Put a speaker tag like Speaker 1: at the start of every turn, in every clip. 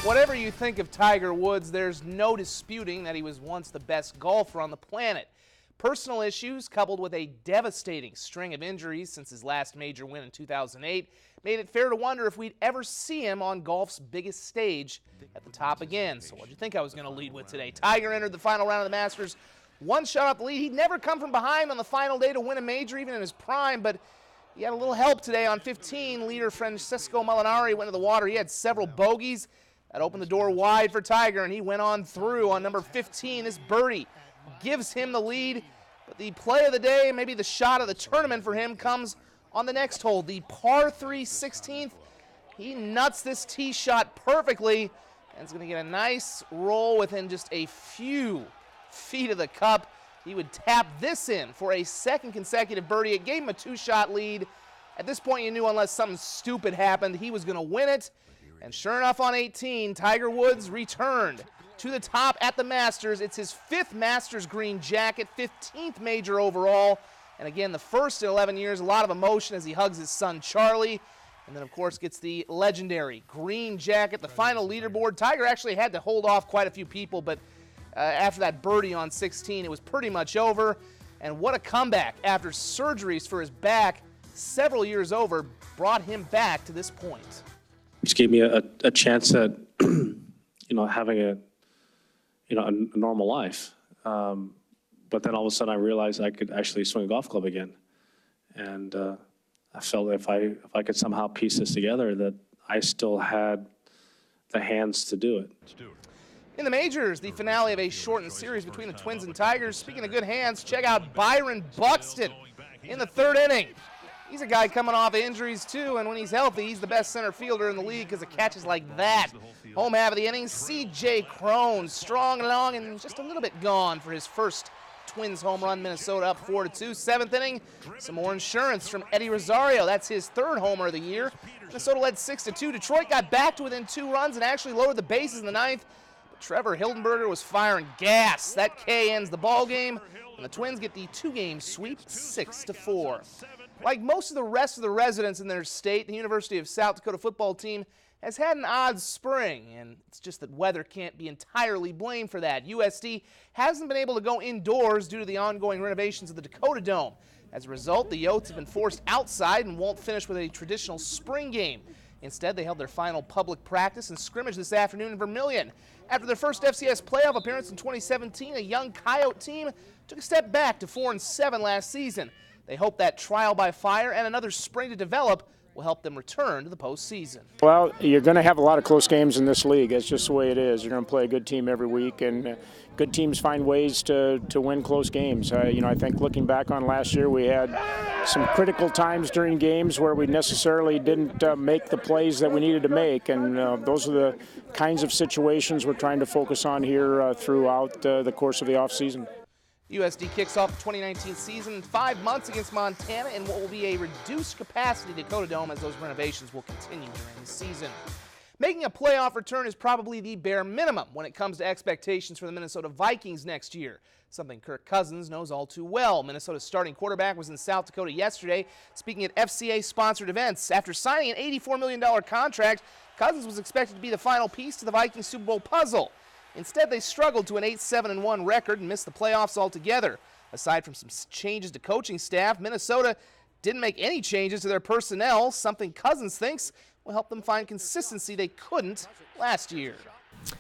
Speaker 1: Whatever you think of Tiger Woods, there's no disputing that he was once the best golfer on the planet. Personal issues, coupled with a devastating string of injuries since his last major win in 2008, made it fair to wonder if we'd ever see him on golf's biggest stage at the top again. So what'd you think I was going to lead with today? Tiger entered the final round of the Masters, one shot off the lead. He'd never come from behind on the final day to win a major, even in his prime, but he had a little help today on 15. Leader Francesco Molinari went to the water. He had several bogeys. That opened the door wide for Tiger, and he went on through on number 15. This birdie gives him the lead, but the play of the day, maybe the shot of the tournament for him, comes on the next hole, the par 3 16th. He nuts this tee shot perfectly, and is going to get a nice roll within just a few feet of the cup. He would tap this in for a second consecutive birdie. It gave him a two-shot lead. At this point, you knew unless something stupid happened, he was going to win it. And sure enough, on 18, Tiger Woods returned to the top at the Masters. It's his 5th Masters green jacket, 15th major overall. And again, the first in 11 years, a lot of emotion as he hugs his son, Charlie. And then, of course, gets the legendary green jacket, the final leaderboard. Tiger actually had to hold off quite a few people, but after that birdie on 16, it was pretty much over. And what a comeback after surgeries for his back several years over brought him back to this point.
Speaker 2: Which gave me a chance at, having a normal life. But then all of a sudden I realized I could actually swing a golf club again. And I felt if I could somehow piece this together, that I still had the hands to do it.
Speaker 1: In the majors, the finale of a shortened series between the Twins and Tigers. Speaking of good hands, check out Byron Buxton in the 3rd inning. He's a guy coming off injuries, too, and when he's healthy, he's the best center fielder in the league because of catches like that. Home half of the inning, C.J. Cron, strong and long and just a little bit gone for his first Twins home run. Minnesota up 4-2. 7th inning, some more insurance from Eddie Rosario. That's his 3rd homer of the year. Minnesota led 6-2. Detroit got back to within 2 runs and actually lowered the bases in the 9th. But Trevor Hildenberger was firing gas. That K ends the ball game, and the Twins get the 2-game sweep, 6-4. Like most of the rest of the residents in their state, the University of South Dakota football team has had an odd spring, and it's just that weather can't be entirely blamed for that. USD hasn't been able to go indoors due to the ongoing renovations of the Dakota Dome. As a result, the Yotes have been forced outside and won't finish with a traditional spring game. Instead, they held their final public practice and scrimmage this afternoon in Vermillion. After their first FCS playoff appearance in 2017, a young Coyote team took a step back to 4-7 last season. They hope that trial by fire and another spring to develop will help them return to the postseason.
Speaker 3: Well, you're going to have a lot of close games in this league. That's just the way it is. You're going to play a good team every week, and good teams find ways to win close games. I think looking back on last year, we had some critical times during games where we necessarily didn't make the plays that we needed to make, and those are the kinds of situations we're trying to focus on here throughout the course of the offseason.
Speaker 1: USD kicks off the 2019 season in 5 months against Montana in what will be a reduced capacity Dakota Dome as those renovations will continue during the season. Making a playoff return is probably the bare minimum when it comes to expectations for the Minnesota Vikings next year, something Kirk Cousins knows all too well. Minnesota's starting quarterback was in South Dakota yesterday, speaking at FCA-sponsored events. After signing an $84 million contract, Cousins was expected to be the final piece to the Vikings Super Bowl puzzle. Instead, they struggled to an 8-7-1 record and missed the playoffs altogether. Aside from some changes to coaching staff, Minnesota didn't make any changes to their personnel, something Cousins thinks will help them find consistency they couldn't last year.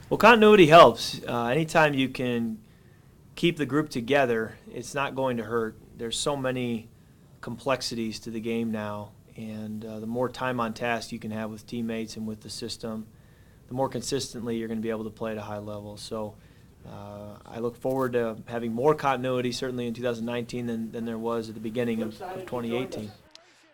Speaker 4: Well, continuity helps. Anytime you can keep the group together, it's not going to hurt. There's so many complexities to the game now, and the more time on task you can have with teammates and with the system, the more consistently you're going to be able to play at a high level. So I look forward to having more continuity, certainly in 2019, than there was at the beginning of 2018.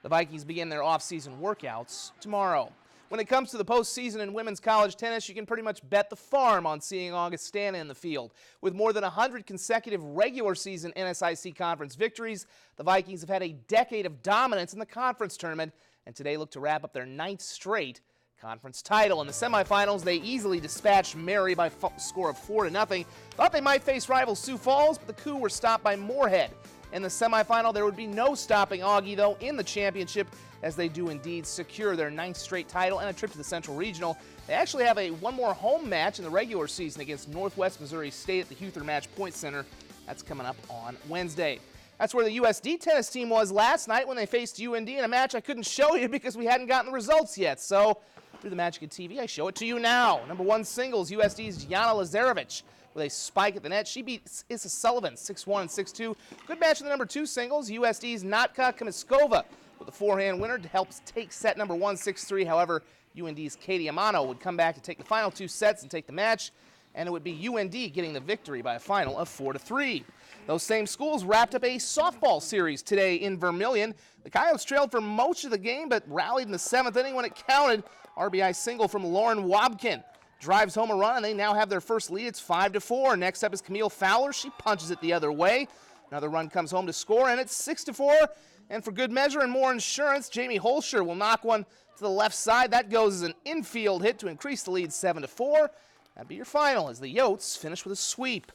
Speaker 1: The Vikings begin their off-season workouts tomorrow. When it comes to the postseason in women's college tennis, you can pretty much bet the farm on seeing Augustana in the field. With more than 100 consecutive regular season NSIC conference victories, the Vikings have had a decade of dominance in the conference tournament, and today look to wrap up their 9th straight conference title. In the semifinals, they easily dispatched Mary by score of 4-0. Thought they might face rival Sioux Falls, but the Cougs were stopped by Moorhead In the semifinal, there would be no stopping Augie, though, in the championship, as they do indeed secure their 9th straight title and a trip to the Central Regional. They actually have one more home match in the regular season against Northwest Missouri State at the Huther Match Point Center. That's coming up on Wednesday. That's where the USD tennis team was last night when they faced UND in a match I couldn't show you because we hadn't gotten the results yet. So, through the Magic of TV, I show it to you now. Number 1 singles, USD's Jana Lazarevic with a spike at the net. She beat Issa Sullivan 6-1 and 6-2. Good match in the number 2 singles, USD's Natka Kamiskova with a forehand winner to help take set number 1 6-3. However, UND's Katie Amano would come back to take the final 2 sets and take the match, and it would be UND getting the victory by a final of 4-3. Those same schools wrapped up a softball series today in Vermilion. The Coyotes trailed for most of the game, but rallied in the 7th inning when it counted. RBI single from Lauren Wobkin drives home a run, and they now have their first lead. It's 5-4. Next up is Camille Fowler. She punches it the other way. Another run comes home to score, and it's 6-4. And for good measure and more insurance, Jamie Holscher will knock one to the left side. That goes as an infield hit to increase the lead 7-4. That'd be your final as the Yotes finish with a sweep.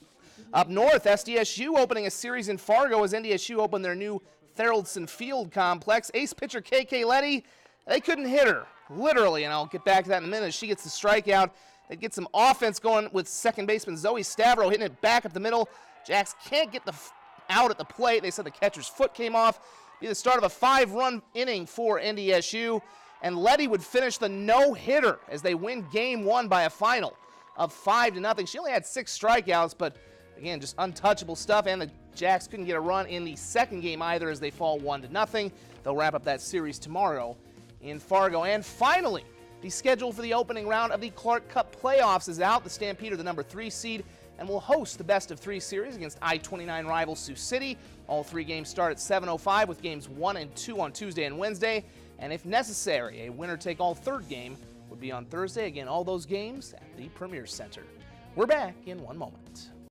Speaker 1: Up north, SDSU opening a series in Fargo as NDSU opened their new Theraldson Field complex. Ace pitcher KK Letty, they couldn't hit her, literally, and I'll get back to that in a minute as she gets the strikeout. They get some offense going with second baseman Zoe Stavro hitting it back up the middle. Jacks can't get the out at the plate. They said the catcher's foot came off. Be the start of a 5-run inning for NDSU, and Letty would finish the no-hitter as they win game 1 by a final of 5-0. She only had 6 strikeouts, but again, just untouchable stuff, and the Jacks couldn't get a run in the second game either as they fall 1-0. They'll wrap up that series tomorrow in Fargo. And finally, the schedule for the opening round of the Clark Cup playoffs is out. The Stampede are the number 3 seed and will host the best-of-3 series against I-29 rival Sioux City. All 3 games start at 7:05 with games 1 and 2 on Tuesday and Wednesday. And if necessary, a winner-take-all third game would be on Thursday. Again, all those games at the Premier Center. We're back in 1 moment.